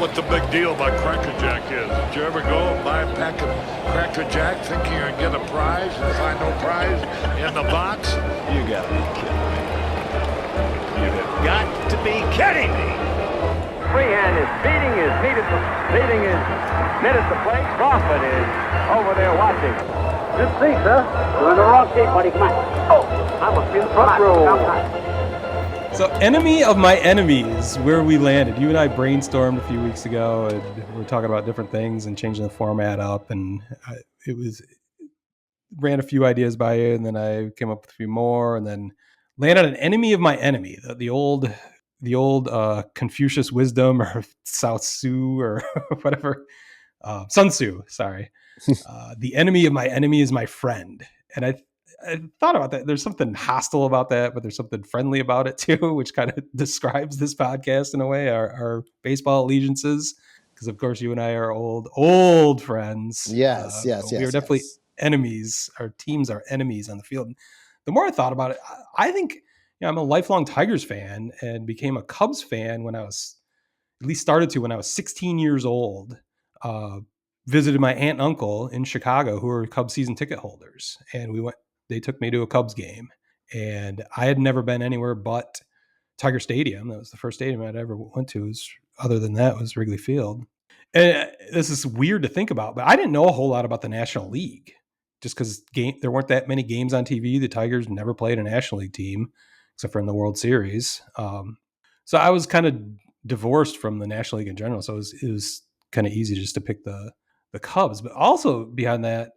what the big deal about Cracker Jack is. Did you ever go and buy a pack of Cracker Jack thinking you're going to get a prize and find no prize in the box? You got to be kidding me. You have got to be kidding me. Freehan is beating his net at the plate. Crawford is over there watching. Good see, sir. You're in the wrong seat, buddy. Come on. Oh, I must be in the front row. So, Enemy of My Enemies, where we landed. You and I brainstormed a few weeks ago, and we were talking about different things and changing the format up. And ran a few ideas by you, and then I came up with a few more, and then landed on Enemy of My Enemy, the old Confucius wisdom, or Cao Tzu, or whatever. Sun Tzu, sorry. The enemy of my enemy is my friend. And I thought about that. There's something hostile about that, but there's something friendly about it too, which kind of describes this podcast in a way, our baseball allegiances. Because of course you and I are old friends. Yes. We are definitely enemies. Our teams are enemies on the field. The more I thought about it, I think, I'm a lifelong Tigers fan and became a Cubs fan when I was 16 years old. Visited my aunt and uncle in Chicago who were Cubs season ticket holders. And they took me to a Cubs game, and I had never been anywhere but Tiger Stadium. That was the first stadium I'd ever went to. Other than that was Wrigley Field. And this is weird to think about, but I didn't know a whole lot about the National League just because there weren't that many games on TV. The Tigers never played a National League team except for in the World Series. So I was kind of divorced from the National League in general. So it was kind of easy just to pick the Cubs, but also beyond that,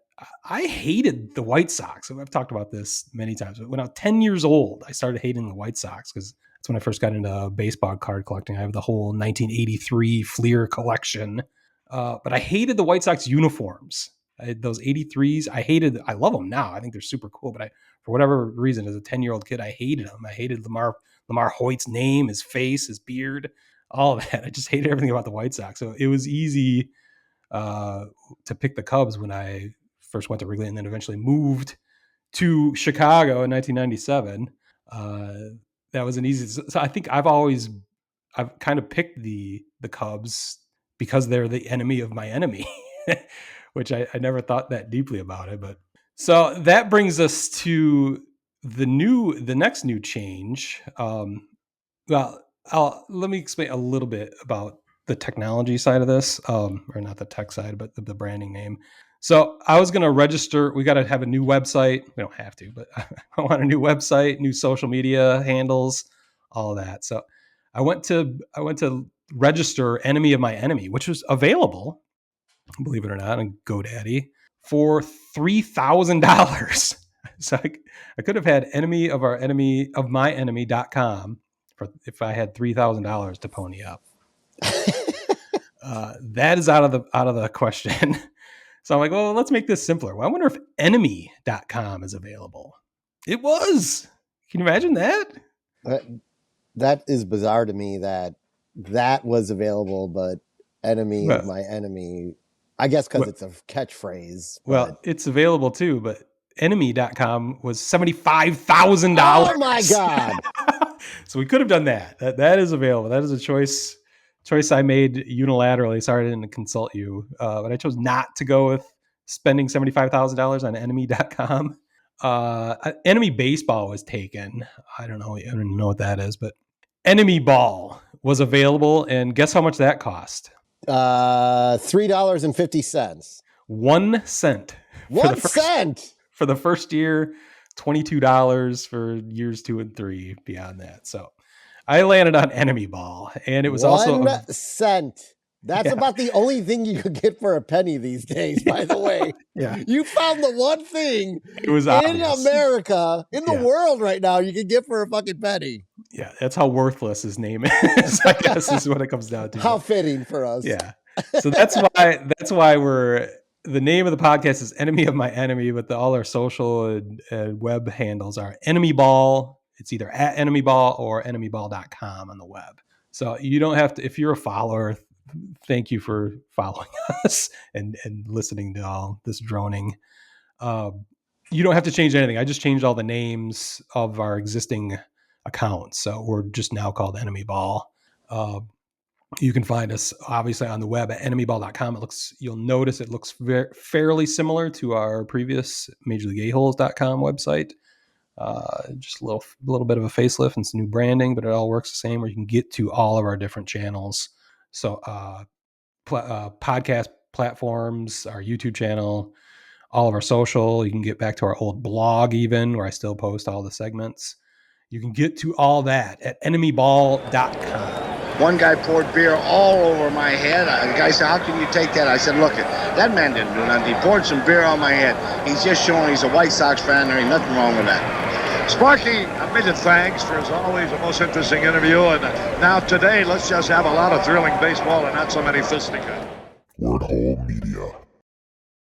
I hated the White Sox. I've talked about this many times, but when I was 10 years old, I started hating the White Sox because that's when I first got into baseball card collecting. I have the whole 1983 Fleer collection, but I hated the White Sox uniforms. I had those 83s. I love them now. I think they're super cool, but for whatever reason, as a 10-year-old kid, I hated them. I hated Lamar Hoyt's name, his face, his beard, all of that. I just hated everything about the White Sox. So it was easy to pick the Cubs when I first went to Wrigley and then eventually moved to Chicago in 1997. That was an easy. So I think I've kind of picked the Cubs because they're the enemy of my enemy, which I never thought that deeply about it. But so that brings us to the next new change. Well, let me explain a little bit about the technology side of this, or not the tech side, but the branding name. So I was going to register. We got to have a new website. We don't have to, but I want a new website, new social media handles, all that. So I went to register Enemy of My Enemy, which was available, believe it or not, on GoDaddy for $3,000. So I could have had enemy of my enemy.com if I had $3,000 to pony up. That is out of the question. So I'm like, well, let's make this simpler. Well, I wonder if enemy.com is available. It was. Can you imagine that? That is bizarre to me that was available, but enemy of my enemy, I guess because it's a catchphrase. Well, it's available too, but enemy.com was $75,000. Oh my God. So we could have done that. That is available. That is a choice I made unilaterally. Sorry I didn't consult you, but I chose not to go with spending $75,000 on enemy.com. Enemy baseball was taken. I don't even know what that is, but Enemy ball was available, and guess how much that cost? $3.50. 1 cent. 1 cent for the first year. $22 for years 2 and 3 beyond that. So I landed on Enemy ball, and it was 1 cent. That's about the only thing you could get for a penny these days, by the way. Yeah. You found the one thing it was in obvious. America, in the world right now, you can get for a fucking penny. Yeah, that's how worthless his name is, I guess, is what it comes down to. How fitting for us. Yeah. So that's why the name of the podcast is Enemy of My Enemy, but all our social and web handles are Enemy Ball. It's either at Enemy Ball or enemyball.com on the web. So you don't have to, if you're a follower, thank you for following us and listening to all this droning. You don't have to change anything. I just changed all the names of our existing accounts. So we're just now called Enemy Ball. You can find us obviously on the web at enemyball.com. You'll notice it looks fairly similar to our previous MajorLeagueAholes.com website. Just a little bit of a facelift and some new branding, but it all works the same, where you can get to all of our different channels. So podcast platforms, our YouTube channel, all of our social. You can get back to our old blog even, where I still post all the segments. You can get to all that at enemyball.com. One guy poured beer all over my head. The guy said, how can you take that? I said, look, that man didn't do nothing. He poured some beer on my head. He's just showing he's a White Sox fan. There ain't nothing wrong with that. Sparky, a million thanks for, as always, the most interesting interview. And now today, let's just have a lot of thrilling baseball and not so many fisticuffs.